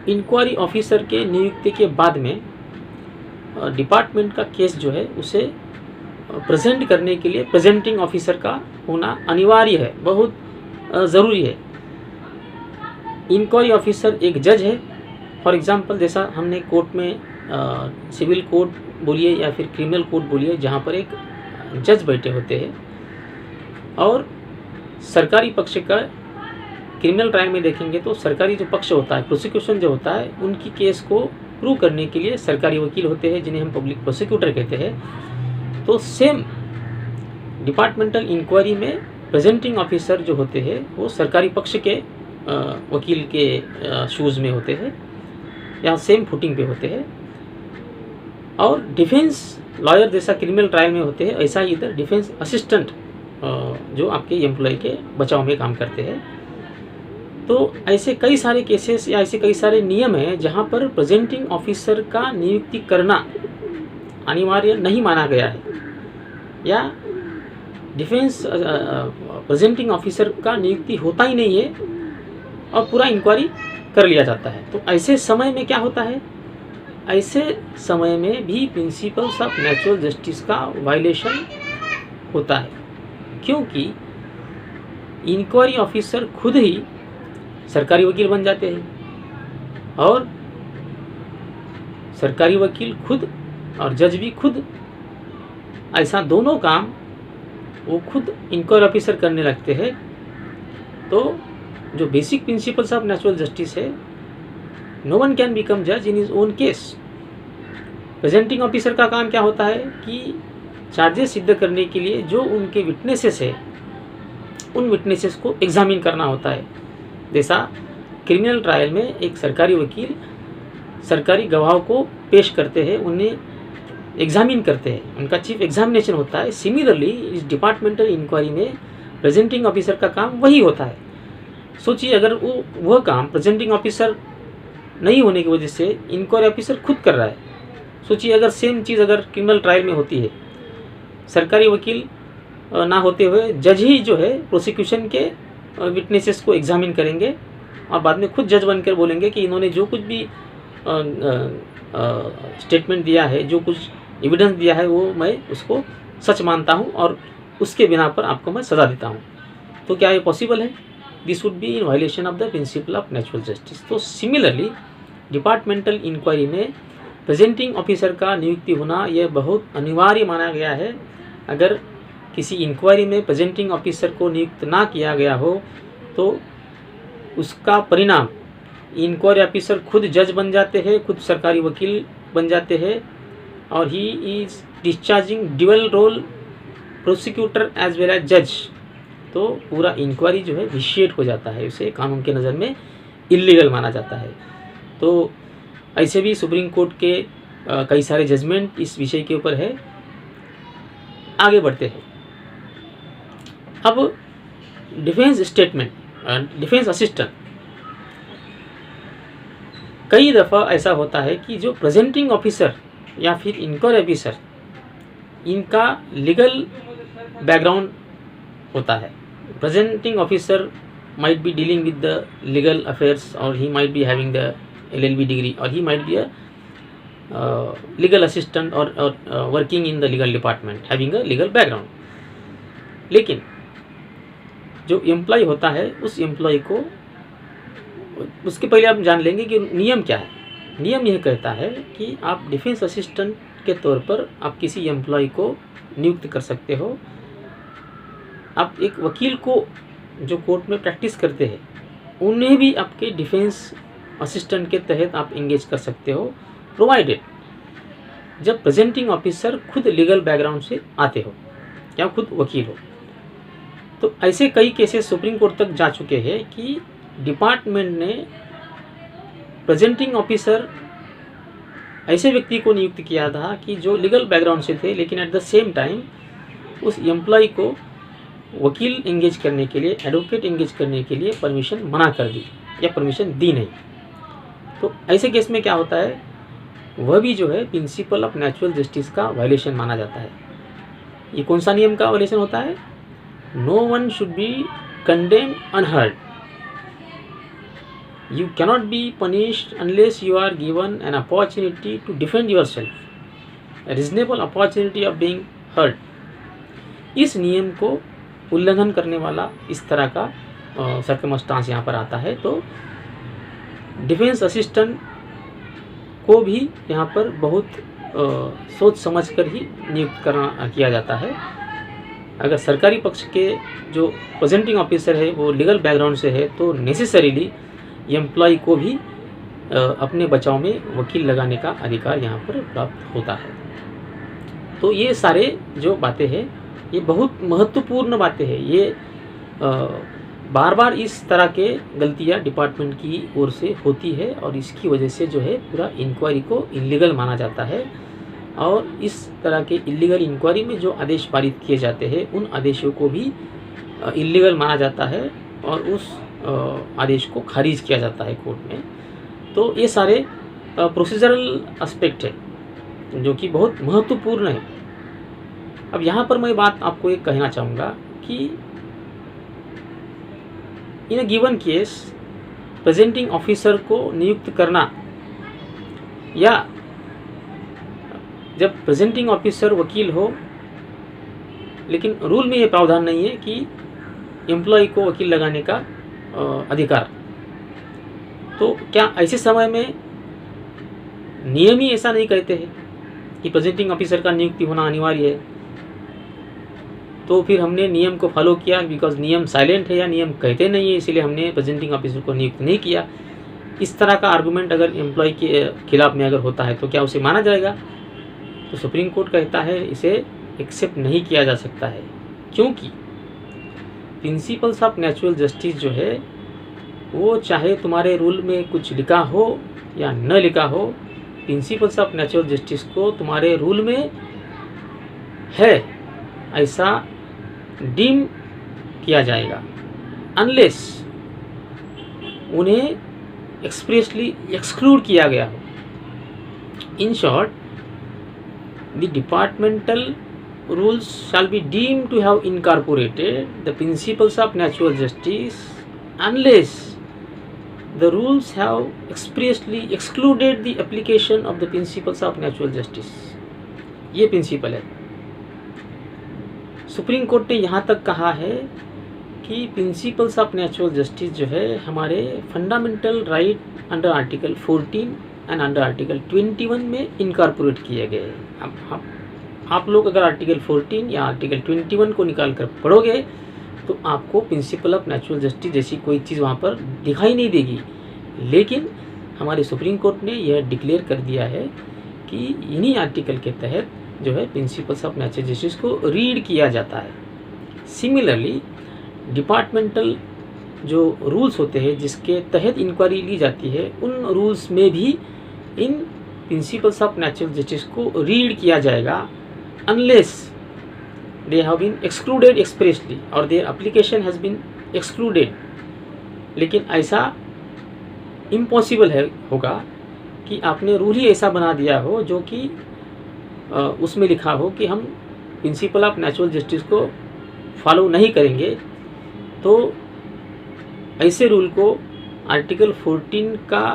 Inquiry officer के नियुक्ति के बाद में डिपार्टमेंट का केस जो है उसे प्रेजेंट करने के लिए प्रेजेंटिंग ऑफिसर का होना अनिवार्य है, बहुत ज़रूरी है। इंक्वायरी ऑफिसर एक जज है। फॉर एग्जांपल जैसा हमने कोर्ट में सिविल कोर्ट बोलिए या फिर क्रिमिनल कोर्ट बोलिए, जहाँ पर एक जज बैठे होते हैं और सरकारी पक्ष का क्रिमिनल ट्रायल में देखेंगे तो सरकारी जो पक्ष होता है, प्रोसिक्यूशन जो होता है, उनकी केस को प्रूव करने के लिए सरकारी वकील होते हैं जिन्हें हम पब्लिक प्रोसिक्यूटर कहते हैं। तो सेम डिपार्टमेंटल इंक्वायरी में प्रेजेंटिंग ऑफिसर जो होते हैं वो सरकारी पक्ष के वकील के शूज़ में होते हैं या सेम फुटिंग पे होते हैं। और डिफेंस लॉयर जैसा क्रिमिनल ट्रायल में होते हैं, ऐसा ही इधर डिफेंस असिस्टेंट जो आपके एम्प्लॉय के बचाव में काम करते हैं। तो ऐसे कई सारे केसेस या ऐसे कई सारे नियम हैं जहां पर प्रेजेंटिंग ऑफिसर का नियुक्ति करना अनिवार्य नहीं माना गया है या डिफेंस प्रेजेंटिंग ऑफिसर का नियुक्ति होता ही नहीं है और पूरा इंक्वायरी कर लिया जाता है। तो ऐसे समय में क्या होता है, ऐसे समय में भी प्रिंसिपल्स ऑफ नेचुरल जस्टिस का वायलेशन होता है, क्योंकि इंक्वायरी ऑफिसर खुद ही सरकारी वकील बन जाते हैं और सरकारी वकील खुद और जज भी खुद, ऐसा दोनों काम वो खुद इंक्वायरी ऑफिसर करने लगते हैं। तो जो basic principles of natural justice है, नो वन कैन बिकम जज in his own case. Presenting officer का काम क्या होता है कि चार्जेस सिद्ध करने के लिए जो उनके विटनेसेस है उन विटनेसेस को एग्जामिन करना होता है। जैसा क्रिमिनल ट्रायल में एक सरकारी वकील सरकारी गवाहों को पेश करते हैं, उन्हें एग्जामिन करते हैं, उनका चीफ एग्जामिनेशन होता है। सिमिलरली इस डिपार्टमेंटल इंक्वायरी में प्रेजेंटिंग ऑफिसर का काम वही होता है। सोचिए अगर वह काम प्रेजेंटिंग ऑफिसर नहीं होने की वजह से इंक्वायरी ऑफिसर खुद कर रहा है। सोचिए अगर सेम चीज़ अगर क्रिमिनल ट्रायल में होती है, सरकारी वकील ना होते हुए जज ही जो है प्रोसिक्यूशन के विटनेसेस को एग्जामिन करेंगे और बाद में खुद जज बनकर बोलेंगे कि इन्होंने जो कुछ भी स्टेटमेंट दिया है, जो कुछ एविडेंस दिया है, वो मैं उसको सच मानता हूँ और उसके बिना पर आपको मैं सज़ा देता हूँ। तो क्या ये पॉसिबल है? This would be in violation of the principle of natural justice. तो सिमिलरली डिपार्टमेंटल इंक्वायरी में प्रेजेंटिंग ऑफिसर का नियुक्ति होना यह बहुत अनिवार्य माना गया है। अगर किसी इंक्वायरी में प्रेजेंटिंग ऑफिसर को नियुक्त ना किया गया हो तो उसका परिणाम इंक्वायरी ऑफिसर खुद जज बन जाते हैं, खुद सरकारी वकील बन जाते हैं और he is discharging dual role, prosecutor as well as जज। तो पूरा इंक्वायरी जो है विशिएट हो जाता है, उसे कानून के नज़र में इलीगल माना जाता है। तो ऐसे भी सुप्रीम कोर्ट के कई सारे जजमेंट इस विषय के ऊपर है। आगे बढ़ते हैं। अब डिफेंस स्टेटमेंट, डिफेंस असिस्टेंट, कई दफ़ा ऐसा होता है कि जो प्रेजेंटिंग ऑफिसर या फिर इंक्वायरी ऑफिसर, इनका लीगल बैकग्राउंड होता है। Presenting officer might be dealing with the legal affairs or he might be having the LLB degree or he might be a legal assistant or working in the legal department having a legal background। लेकिन जो employ होता है उस employ को, उसके पहले आप जान लेंगे कि नियम क्या है। नियम यह कहता है कि आप डिफेंस असिस्टेंट के तौर पर आप किसी एम्प्लॉय को नियुक्त कर सकते हो। आप एक वकील को जो कोर्ट में प्रैक्टिस करते हैं उन्हें भी आपके डिफेंस असिस्टेंट के तहत आप इंगेज कर सकते हो, प्रोवाइडेड जब प्रेजेंटिंग ऑफिसर खुद लीगल बैकग्राउंड से आते हो या खुद वकील हो। तो ऐसे कई केसेस सुप्रीम कोर्ट तक जा चुके हैं कि डिपार्टमेंट ने प्रेजेंटिंग ऑफिसर ऐसे व्यक्ति को नियुक्त किया था कि जो लीगल बैकग्राउंड से थे, लेकिन एट द सेम टाइम उस एम्प्लॉय को वकील इंगेज करने के लिए, एडवोकेट इंगेज करने के लिए परमिशन मना कर दी या परमिशन दी नहीं। तो ऐसे केस में क्या होता है, वह भी जो है प्रिंसिपल ऑफ नेचुरल जस्टिस का वायलेशन माना जाता है। ये कौन सा नियम का वायलेशन होता है? No one should be condemned unheard. You cannot be punished unless you are given an opportunity to defend yourself, a reasonable opportunity of being heard. इस नियम को उल्लंघन करने वाला इस तरह का सर्कमस्टांस यहाँ पर आता है, तो डिफेंस असिस्टेंट को भी यहाँ पर बहुत सोच समझ कर ही नियुक्त किया जाता है। अगर सरकारी पक्ष के जो प्रेजेंटिंग ऑफिसर है वो लीगल बैकग्राउंड से है तो नेसेसरीली एम्प्लॉय को भी अपने बचाव में वकील लगाने का अधिकार यहाँ पर प्राप्त होता है। तो ये सारे जो बातें हैं ये बहुत महत्वपूर्ण बातें हैं। ये बार बार इस तरह के गलतियाँ डिपार्टमेंट की ओर से होती है और इसकी वजह से जो है पूरा इंक्वायरी को इलीगल माना जाता है। और इस तरह के इलीगल इंक्वायरी में जो आदेश पारित किए जाते हैं उन आदेशों को भी इलीगल माना जाता है और उस आदेश को खारिज किया जाता है कोर्ट में। तो ये सारे प्रोसीजरल एस्पेक्ट है जो कि बहुत महत्वपूर्ण है। अब यहाँ पर मैं बात आपको एक कहना चाहूँगा कि in a given case presenting officer को नियुक्त करना, या जब प्रेजेंटिंग ऑफिसर वकील हो लेकिन रूल में ये प्रावधान नहीं है कि एम्प्लॉय को वकील लगाने का अधिकार, तो क्या ऐसे समय में नियम ही ऐसा नहीं कहते हैं कि प्रेजेंटिंग ऑफिसर का नियुक्ति होना अनिवार्य है? तो फिर हमने नियम को फॉलो किया बिकॉज नियम साइलेंट है या नियम कहते नहीं है इसलिए हमने प्रेजेंटिंग ऑफिसर को नियुक्त नहीं किया। इस तरह का आर्गूमेंट अगर एम्प्लॉय के खिलाफ में अगर होता है तो क्या उसे माना जाएगा? तो सुप्रीम कोर्ट कहता है इसे एक्सेप्ट नहीं किया जा सकता है, क्योंकि प्रिंसिपल्स ऑफ नेचुरल जस्टिस जो है वो चाहे तुम्हारे रूल में कुछ लिखा हो या न लिखा हो, प्रिंसिपल्स ऑफ नेचुरल जस्टिस को तुम्हारे रूल में है ऐसा डीम किया जाएगा अनलेस उन्हें एक्सप्रेसली एक्सक्लूड किया गया हो। In short, the departmental rules shall be deemed to have incorporated the principles of natural justice unless the rules have expressly excluded the application of the principles of natural justice। ये principal है। Supreme court ने यहाँ तक कहा है कि principles of natural justice जो है हमारे fundamental right under article 14 and under article 21 में इनकॉर्पोरेट किए गए। अब आप लोग अगर आर्टिकल 14 या आर्टिकल 21 को निकाल कर पढ़ोगे तो आपको प्रिंसिपल ऑफ नेचुरल जस्टिस जैसी कोई चीज़ वहाँ पर दिखाई नहीं देगी। लेकिन हमारे सुप्रीम कोर्ट ने यह डिक्लेयर कर दिया है कि इन्हीं आर्टिकल के तहत जो है प्रिंसिपल्स ऑफ नेचुरल जस्टिस को रीड किया जाता है। सिमिलरली डिपार्टमेंटल जो रूल्स होते हैं जिसके तहत इंक्वायरी ली जाती है उन रूल्स में भी इन प्रिंसिपल्स ऑफ नेचुरल जस्टिस को रीड किया जाएगा unless they have been excluded expressly or their application has been excluded। लेकिन ऐसा इम्पॉसिबल है होगा कि आपने रूल ही ऐसा बना दिया हो जो कि उसमें लिखा हो कि हम प्रिंसिपल ऑफ नेचुरल जस्टिस को फॉलो नहीं करेंगे। तो ऐसे रूल को आर्टिकल 14 का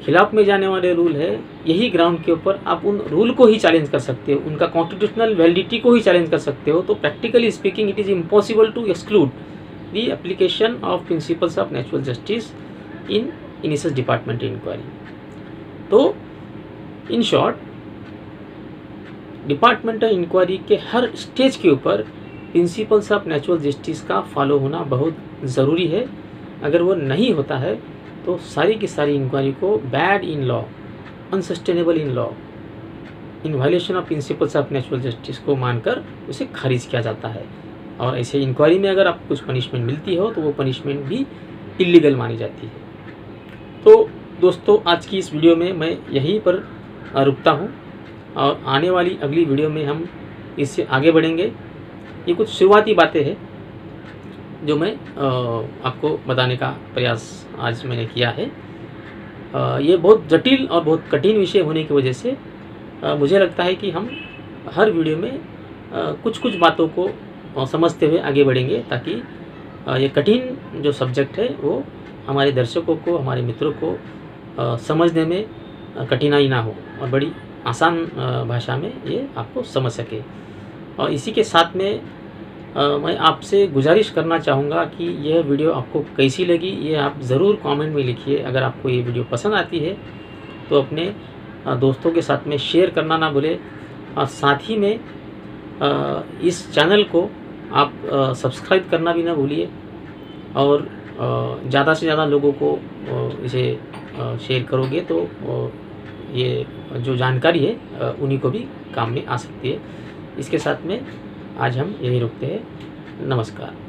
खिलाफ में जाने वाले रूल है, यही ग्राउंड के ऊपर आप उन रूल को ही चैलेंज कर सकते हो, उनका कॉन्स्टिट्यूशनल वैलिडिटी को ही चैलेंज कर सकते हो। तो practically speaking it is impossible to exclude the application of principles of natural justice in initial department inquiry. तो इन शॉर्ट, डिपार्टमेंटल इंक्वायरी के हर स्टेज के ऊपर प्रिंसिपल्स ऑफ नेचुरल जस्टिस का फॉलो होना बहुत ज़रूरी है। अगर वो नहीं होता है तो सारी की सारी इंक्वायरी को bad in law, unsustainable in law, in violation of principles of natural justice को मानकर उसे खारिज किया जाता है। और ऐसे इंक्वायरी में अगर आपको कुछ पनिशमेंट मिलती हो तो वो पनिशमेंट भी इलीगल मानी जाती है। तो दोस्तों, आज की इस वीडियो में मैं यहीं पर रुकता हूँ और आने वाली अगली वीडियो में हम इससे आगे बढ़ेंगे। ये कुछ शुरुआती बातें हैं जो मैं आपको बताने का प्रयास आज मैंने किया है। ये बहुत जटिल और बहुत कठिन विषय होने की वजह से मुझे लगता है कि हम हर वीडियो में कुछ कुछ बातों को समझते हुए आगे बढ़ेंगे ताकि ये कठिन जो सब्जेक्ट है वो हमारे दर्शकों को, हमारे मित्रों को समझने में कठिनाई ना हो और बड़ी आसान भाषा में ये आपको समझ सके। और इसी के साथ में मैं आपसे गुजारिश करना चाहूँगा कि यह वीडियो आपको कैसी लगी ये आप ज़रूर कमेंट में लिखिए। अगर आपको ये वीडियो पसंद आती है तो अपने दोस्तों के साथ में शेयर करना ना भूलें और साथ ही में इस चैनल को आप सब्सक्राइब करना भी ना भूलिए और ज़्यादा से ज़्यादा लोगों को इसे शेयर करोगे तो ये जो जानकारी है उन्हीं को भी काम में आ सकती है। इसके साथ में आज हम यही रुकते हैं। नमस्कार।